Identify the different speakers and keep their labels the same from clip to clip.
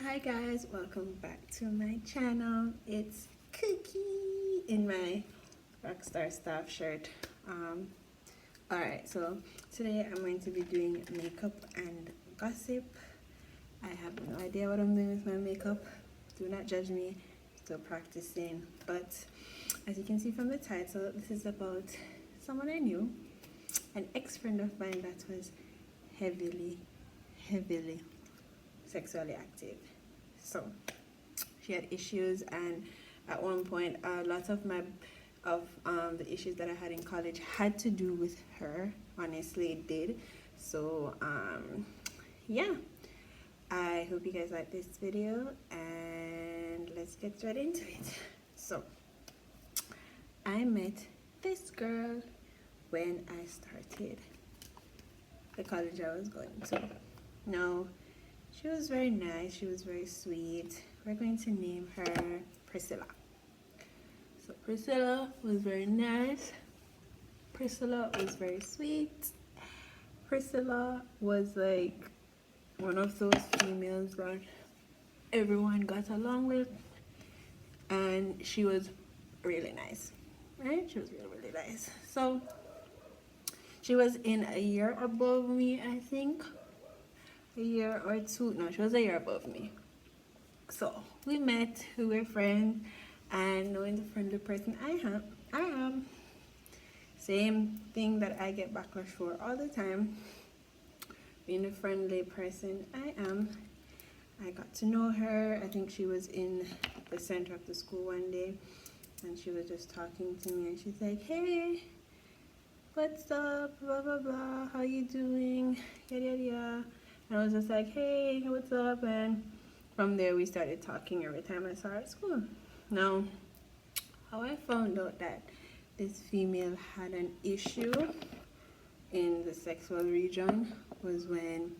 Speaker 1: Hi guys, welcome back to my channel. It's Cookie in my Rockstar Staff shirt. Alright, so today I'm going to be doing makeup and gossip. I have no idea what I'm doing with my makeup. Do not judge me, still practicing. But as you can see from the title, this is about someone I knew, an ex-friend of mine that was heavily sexually active. So she had issues, and at one point a lot of the issues that I had in college had to do with her. Honestly, it did. So yeah, I hope you guys like this video, and let's get right into it. So I met this girl when I started the college I was going to. Now, she was very nice, she was very sweet. We're going to name her Priscilla. So Priscilla was very nice. Priscilla was very sweet. Priscilla was like one of those females that everyone got along with, and she was really nice, right? She was really nice. So she was in a year above me, I think. A year or two. No, she was a year above me. So we met, we were friends, and knowing the friendly person I am, same thing that I get backlash for all the time. Being a friendly person I am, I got to know her. I think she was in the center of the school one day, and she was just talking to me, and she's like, "Hey, what's up, blah blah blah, how you doing, yada yada yada." And I was just like, "Hey, what's up?" And from there we started talking every time I saw her at school. Now, how I found out that this female had an issue in the sexual region was when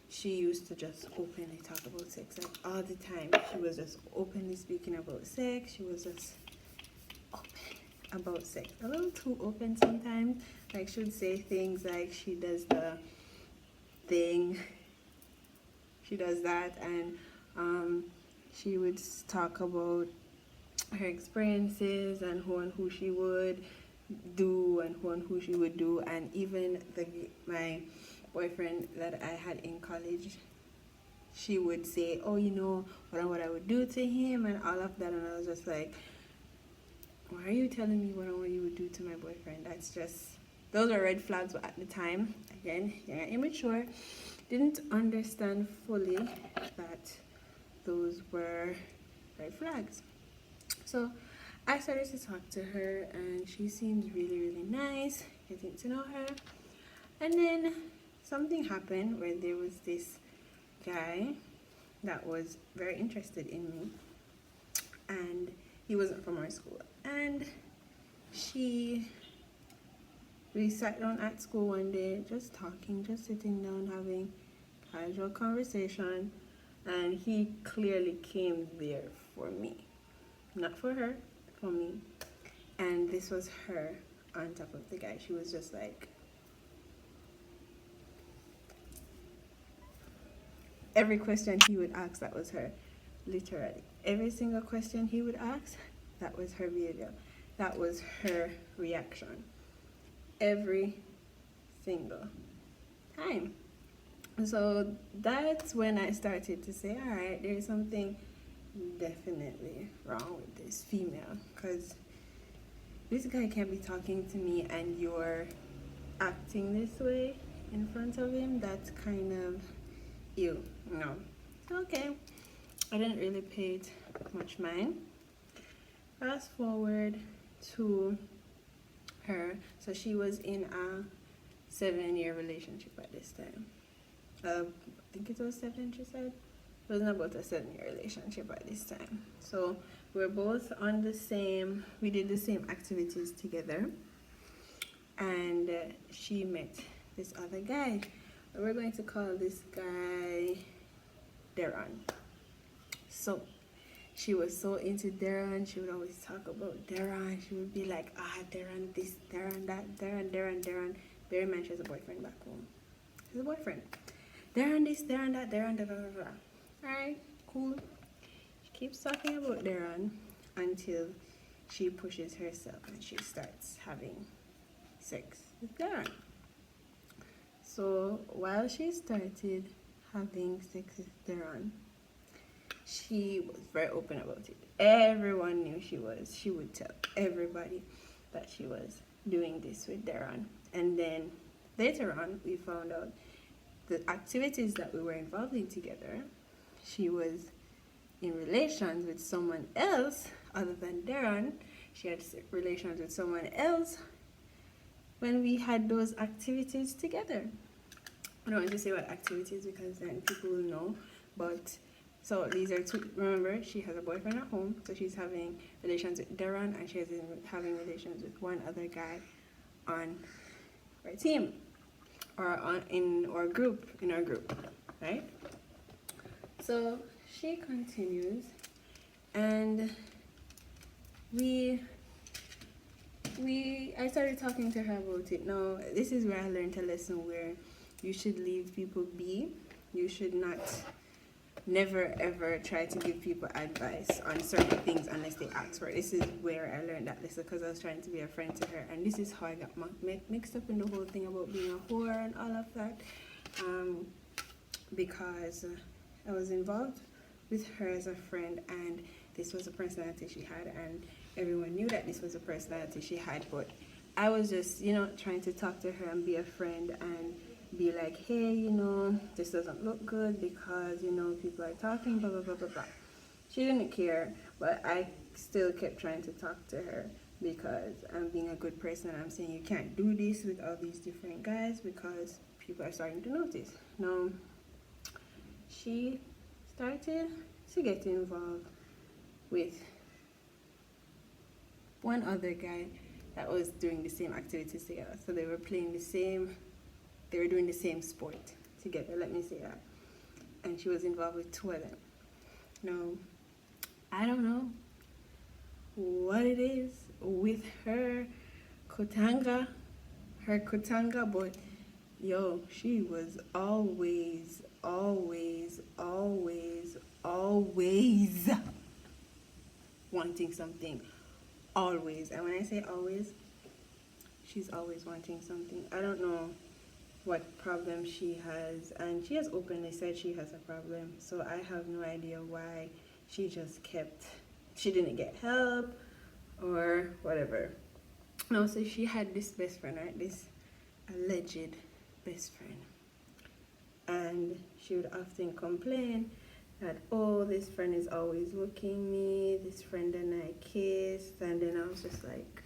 Speaker 1: she used to just openly talk about sex, like all the time. She was just openly speaking about sex. She was just open about sex, a little too open sometimes. Like, she would say things like she does the thing, she does that, and she would talk about her experiences and who she would do and who she would do. And even my boyfriend that I had in college, she would say, "Oh, you know what I would do to him," and all of that. And I was just like, why are you telling me what you would do to my boyfriend? That's just, those are red flags. But at the time, again, you're immature, didn't understand fully that those were red flags. So I started to talk to her, and she seemed really nice, getting to know her. And then something happened where there was this guy that was very interested in me, and he wasn't from our school. And we sat down at school one day, just talking, just sitting down, having casual conversation, and he clearly came there for me, not for her, for me. And this was her on top of the guy. She was just like, every question he would ask, that was her. Literally every single question he would ask, that was her behavior, that was her reaction, every single time. So that's when I started to say, all right, there's something definitely wrong with this female, because this guy can't be talking to me and you're acting this way in front of him. That's kind of ew. No. Okay, I didn't really pay it much mind. Fast forward to her. So she was in a 7-year relationship at this time. I think it was 7, she said. It was about a 7-year relationship at this time. So we're both on the same, we did the same activities together. And she met this other guy. We're going to call this guy Darren. So she was so into Darren. She would always talk about Darren. She would be like, Darren this, Darren that, Darren. Bear in mind, she has a boyfriend back home. She has a boyfriend. Darren this, Darren that, Darren da da da da. Alright, school. She keeps talking about Darren until she pushes herself and she starts having sex with Darren. So while she started having sex with Darren, she was very open about it. Everyone knew she was. She would tell everybody that she was doing this with Darren. And then later on, we found out the activities that we were involved in together, she was in relations with someone else other than Darren. She had relations with someone else when we had those activities together. I don't want to say what activities because then people will know, but so these are two. Remember, she has a boyfriend at home, so she's having relations with Darren, and she's having relations with one other guy on our team, or in our group, right? So she continues, and I started talking to her about it. Now, this is where I learned a lesson where you should leave people be. You should not never ever try to give people advice on certain things unless they ask for it. This is where I learned that lesson because I was trying to be a friend to her, and this is how I got mixed up in the whole thing about being a whore and all of that, because I was involved with her as a friend, and this was a personality she had, and everyone knew that this was a personality she had, but I was just, trying to talk to her and be a friend and be like, hey, this doesn't look good because, people are talking, blah, blah, blah, blah, blah. She didn't care, but I still kept trying to talk to her because I'm being a good person. I'm saying you can't do this with all these different guys because people are starting to notice. Now, she started to get involved with one other guy that was doing the same activities together. So they were doing the same sport together, let me say that. And she was involved with two of them. Now, I don't know what it is with her Kutanga, but yo, she was always wanting something. Always. And when I say always, she's always wanting something. I don't know what problem she has, and she has openly said she has a problem, so I have no idea why she didn't get help or whatever. No, so she had this best friend, right? This alleged best friend, and she would often complain that, oh, this friend is always looking me, this friend and I kissed, and then I was just like,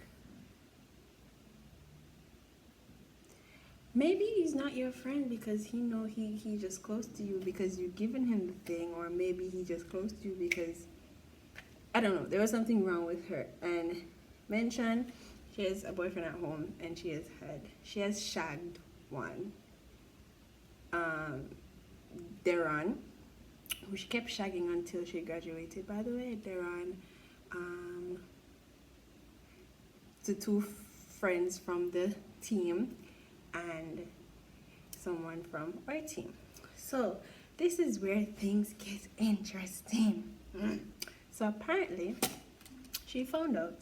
Speaker 1: maybe he's not your friend because he's just close to you because you've given him the thing, or maybe he's just close to you because, I don't know, there was something wrong with her. And mention, she has a boyfriend at home, and she has shagged one, Darren, who she kept shagging until she graduated, by the way. Darren, to two friends from the team and someone from our team. So this is where things get interesting. So apparently she found out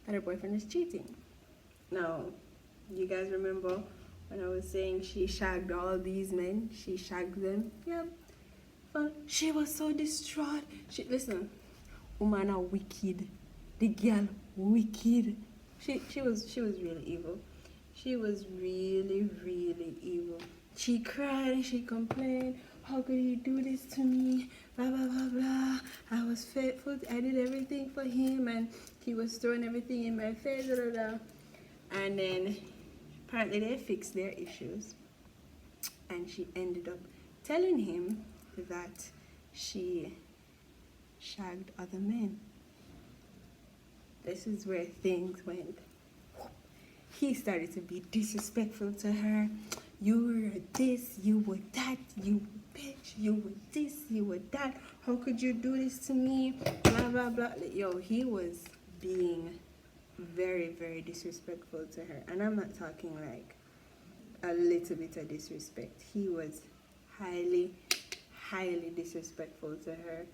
Speaker 1: that her boyfriend is cheating. Now, you guys remember when I was saying she shagged all these men? She shagged them. Yep. She was so distraught. Listen, woman are wicked. The girl wicked. She was really evil. She was really, really evil. She cried and she complained, how could he do this to me? Blah, blah, blah, blah. I was faithful. I did everything for him and he was throwing everything in my face. Blah, blah, blah. And then apparently they fixed their issues. And she ended up telling him that she shagged other men. This is where things went. He started to be disrespectful to her. You were this, you were that, you were bitch, you were this, you were that. How could you do this to me? Blah, blah, blah. Yo, he was being very, very disrespectful to her. And I'm not talking like a little bit of disrespect. He was highly, highly disrespectful to her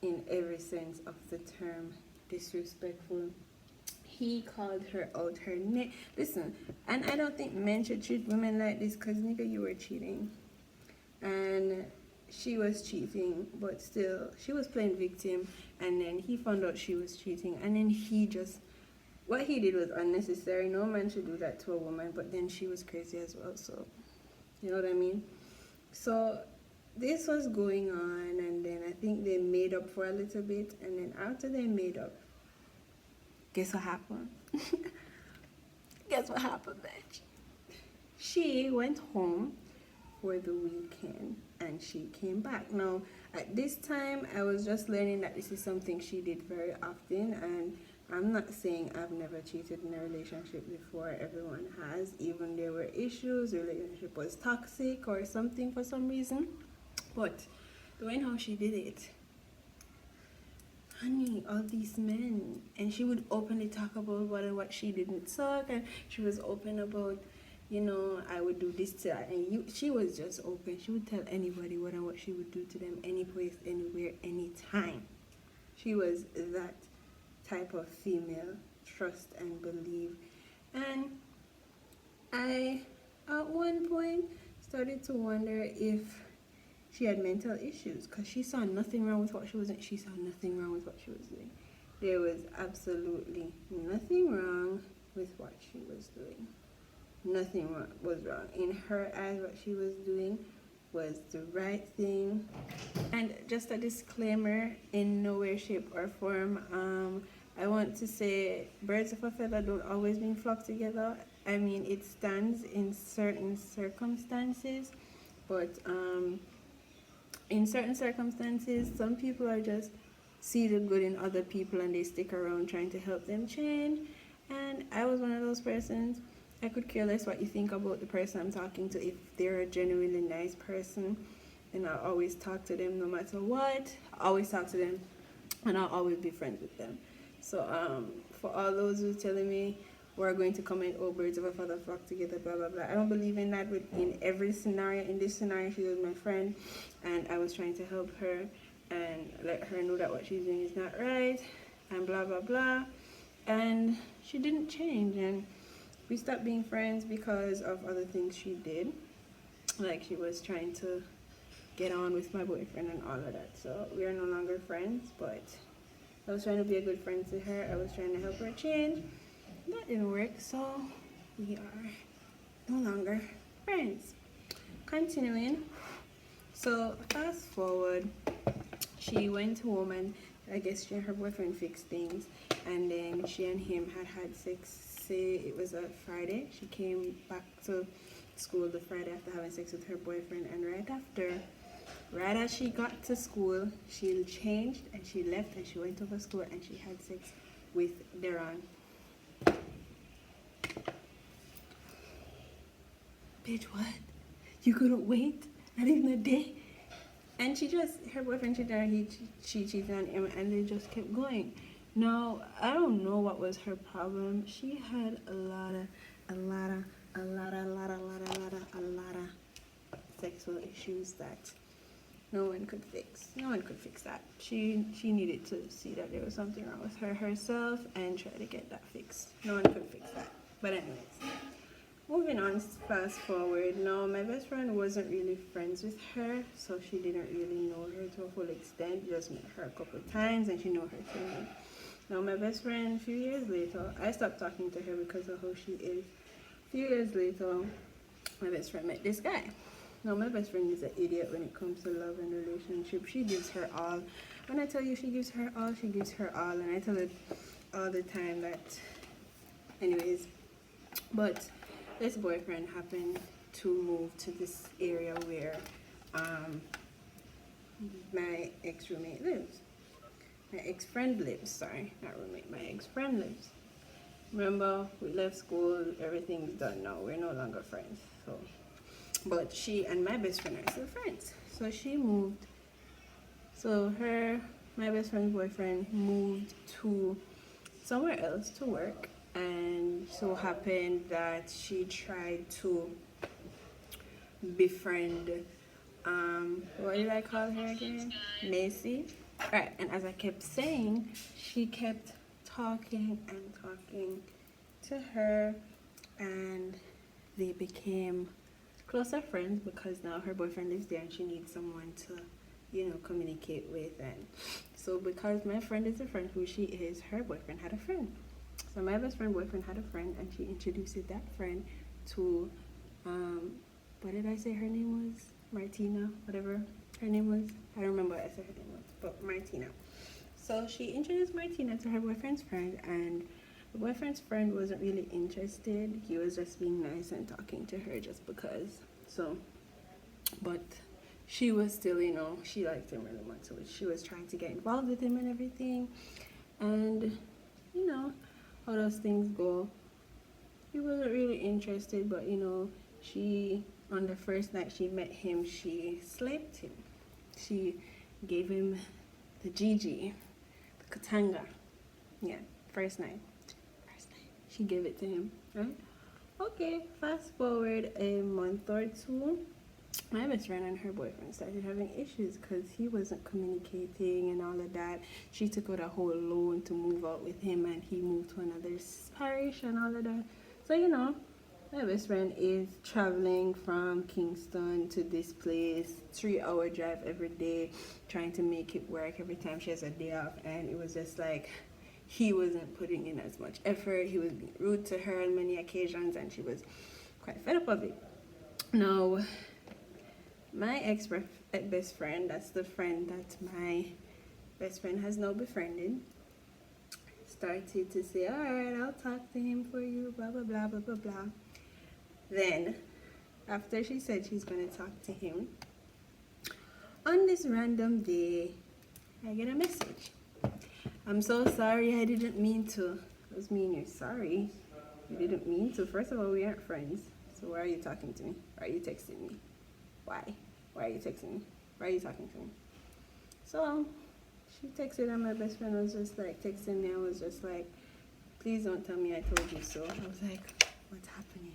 Speaker 1: in every sense of the term disrespectful. He called her out her name. Listen, and I don't think men should treat women like this, because nigga, you were cheating. And she was cheating, but still, she was playing victim. And then he found out she was cheating. And then he just, what he did was unnecessary. No man should do that to a woman, but then she was crazy as well. So, you know what I mean? So, this was going on, and then I think they made up for a little bit. And then after they made up, guess what happened? Guess what happened, bitch? She went home for the weekend and she came back. Now, at this time, I was just learning that this is something she did very often, and I'm not saying I've never cheated in a relationship before. Everyone has. Even there were issues, the relationship was toxic or something for some reason. But the way how she did it, honey, all these men, and she would openly talk about what she didn't suck, and she was open about, you know, I would do this to that, and she was just open. She would tell anybody what and what she would do to them, any place, anywhere, anytime. She was that type of female, trust and believe. And I, at one point, started to wonder if she had mental issues, because she saw nothing wrong with what she was doing. She saw nothing wrong with what she was doing. There was absolutely nothing wrong with what she was doing. Nothing was wrong. In her eyes, what she was doing was the right thing. And just a disclaimer, in no way, shape, or form, I want to say birds of a feather don't always mean flock together. I mean, it stands in certain circumstances, but in certain circumstances, some people are just see the good in other people and they stick around trying to help them change. And I was one of those persons. I could care less what you think about the person I'm talking to. If they're a genuinely nice person, then I'll always talk to them no matter what. I always talk to them, and I'll always be friends with them. So for all those who are telling me we're going to comment, oh, birds of a feather flock together, blah blah blah, I don't believe in that. But in every scenario, in this scenario, she was my friend, and I was trying to help her and let her know that what she's doing is not right, and blah blah blah. And she didn't change, and we stopped being friends because of other things she did. Like, she was trying to get on with my boyfriend and all of that. So we are no longer friends, but I was trying to be a good friend to her. I was trying to help her change. That didn't work, so we are no longer friends. Continuing. So fast forward, she went home, and I guess she and her boyfriend fixed things, and then she and him had sex. Say it was a Friday. She came back to school the Friday after having sex with her boyfriend, and right as she got to school, she changed and she left and she went over school and she had sex with Deron. Bitch, what? You couldn't wait? Not even a day? And her boyfriend cheated on her, she cheated on him, and they just kept going. Now, I don't know what was her problem. She had a lot of sexual issues that no one could fix. No one could fix that. She needed to see that there was something wrong with her herself and try to get that fixed. No one could fix that. But anyways, moving on, fast forward. Now, my best friend wasn't really friends with her, so she didn't really know her to a full extent. Just met her a couple of times and she knew her too. Now, my best friend, a few years later, I stopped talking to her because of how she is. A few years later, my best friend met this guy. Now, my best friend is an idiot when it comes to love and relationship. She gives her all. When I tell you she gives her all, she gives her all. And I tell her all the time that, anyways. But this boyfriend happened to move to this area where my ex-roommate lives. My ex-friend lives, sorry, not roommate, my ex-friend lives. Remember, we left school, everything's done now, we're no longer friends. So, but she and my best friend are still friends. So she moved, my best friend's boyfriend moved to somewhere else to work, and so happened that she tried to befriend What did I call her again? Macy. Alright, and as I kept saying, she kept talking and talking to her, and they became closer friends because now her boyfriend lives there and she needs someone to, communicate with. And so, because my friend is a friend who she is, her boyfriend had a friend. So, my best friend boyfriend had a friend, and she introduced that friend to, what did I say her name was? Martina, whatever her name was. I don't remember what I said her name was, but Martina. So she introduced Martina to her boyfriend's friend, and the boyfriend's friend wasn't really interested. He was just being nice and talking to her just because. So, but she was still, she liked him really much. So she was trying to get involved with him and everything. And, how those things go. He wasn't really interested, but, she, on the first night she met him, she slaved him. She gave him the Gigi, the Katanga. Yeah, first night. She gave it to him, right? Okay, fast forward a month or two. My best friend and her boyfriend started having issues because he wasn't communicating and all of that. She took out a whole loan to move out with him, and he moved to another parish and all of that. So, my best friend is traveling from Kingston to this place, 3-hour drive every day, trying to make it work every time she has a day off. And it was just like, he wasn't putting in as much effort. He was being rude to her on many occasions, and she was quite fed up of it. Now, my ex-best friend, that's the friend that my best friend has now befriended, started to say, all right, I'll talk to him for you, blah, blah, blah, blah, blah, blah. Then, after she said she's going to talk to him, on this random day, I get a message. I'm so sorry, I didn't mean to. I was mean, you're sorry. You didn't mean to. First of all, we aren't friends. So why are you talking to me? Why are you texting me? Why? Why are you texting me? Why are you talking to me? So she texted, and my best friend was just like texting me. I was just like, please don't tell me I told you so. I was like, what's happening?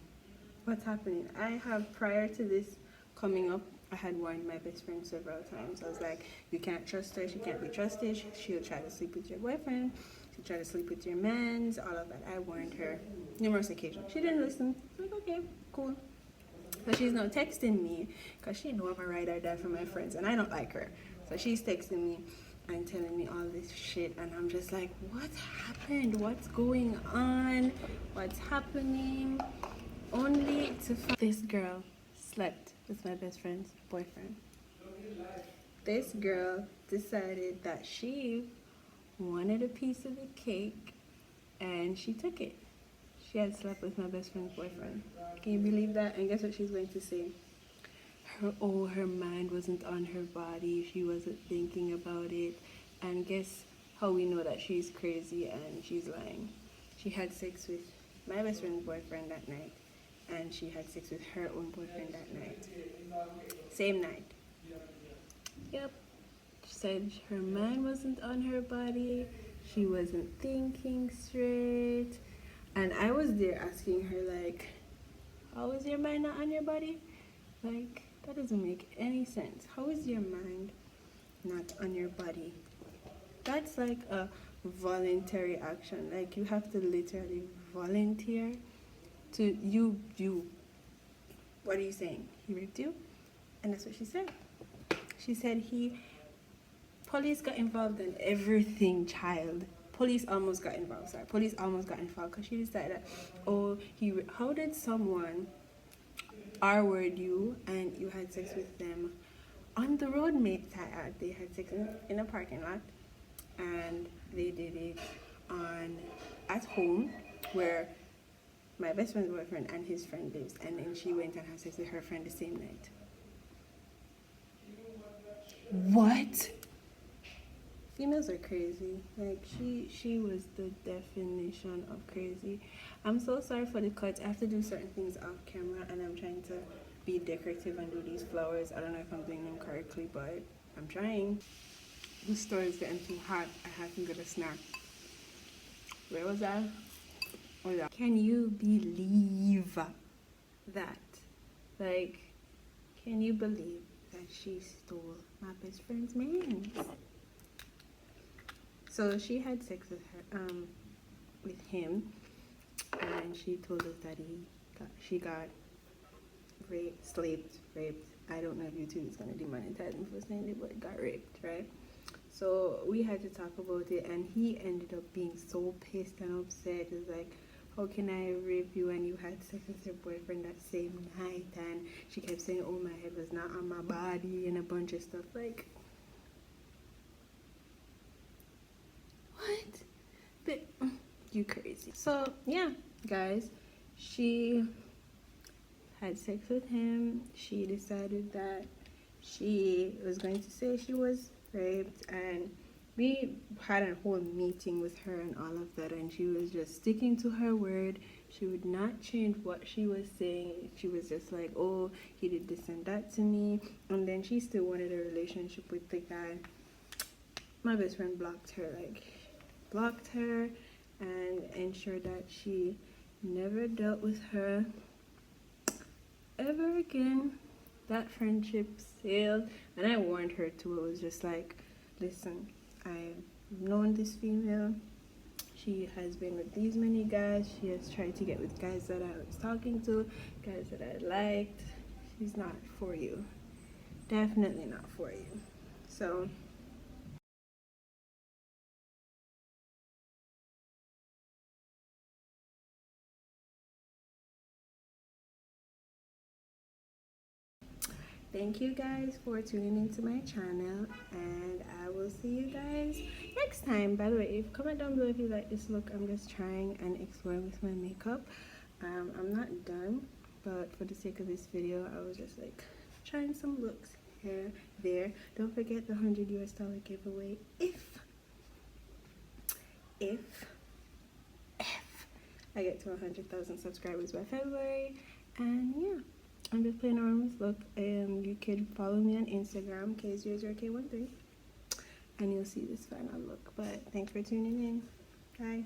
Speaker 1: What's happening? I have, prior to this coming up, I had warned my best friend several times. I was like, you can't trust her. She can't be trusted. She'll try to sleep with your boyfriend. She'll try to sleep with your mans, all of that. I warned her numerous occasions. She didn't listen. I was like, okay, cool. So she's now texting me because she know I'm a ride or die for my friends, and I don't like her. So she's texting me and telling me all this shit, and I'm just like, what happened? What's going on? What's happening? Only to find this girl slept with my best friend's boyfriend. This girl decided that she wanted a piece of the cake, and she took it. She had slept with my best friend's boyfriend. Can you believe that? And guess what she's going to say? Her mind wasn't on her body. She wasn't thinking about it. And guess how we know that she's crazy and she's lying? She had sex with my best friend's boyfriend that night, and she had sex with her own boyfriend that night. Same night. Yep. She said her mind wasn't on her body. She wasn't thinking straight. And I was there asking her, like, how is your mind not on your body? Like, that doesn't make any sense. How is your mind not on your body? That's like a voluntary action. Like, you have to literally volunteer to you. What are you saying? He raped you? And that's what she said. She said police got involved in everything, child. Police almost got involved because she decided that, how did someone R-word you and you had sex with them on the road, mate? They had sex in a parking lot, and they did it at home where my best friend's boyfriend and his friend lives, and then she went and had sex with her friend the same night. What? Females are crazy. Like, she was the definition of crazy. I'm so sorry for the cuts. I have to do certain things off camera, and I'm trying to be decorative and do these flowers. I don't know if I'm doing them correctly, but I'm trying. The store is getting too hot. I have to get a snack. Where was I? Oh, yeah. Can you believe that? Like, can you believe that she stole my best friend's man. So she had sex with him, and she told us that she got raped, raped. I don't know if YouTube is gonna demonetize me for saying it, but got raped, right? So we had to talk about it, and he ended up being so pissed and upset. He was like, how can I rape you and you had sex with your boyfriend that same night? And she kept saying, oh, my head was not on my body and a bunch of stuff. Like, what? But you crazy. So yeah, guys, she had sex with him. She decided that she was going to say she was raped, and we had a whole meeting with her and all of that, and she was just sticking to her word. She would not change what she was saying. She was just like, oh, he did this and that to me, and then she still wanted a relationship with the guy. My best friend blocked her and ensured that she never dealt with her ever again. That friendship sailed, and I warned her too. It was just like, listen, I've known this female. She has been with these many guys. She has tried to get with guys that I was talking to, guys that I liked. She's not for you. Definitely not for you. So thank you guys for tuning into my channel, and I will see you guys next time. By the way, if comment down below if you like this look. I'm just trying and exploring with my makeup. I'm not done, but for the sake of this video, I was just like trying some looks here, there. Don't forget the $100 giveaway if I get to 100,000 subscribers by February. And yeah, I'm just playing around with look. You can follow me on Instagram, K00K13, and you'll see this final look. But thanks for tuning in. Bye.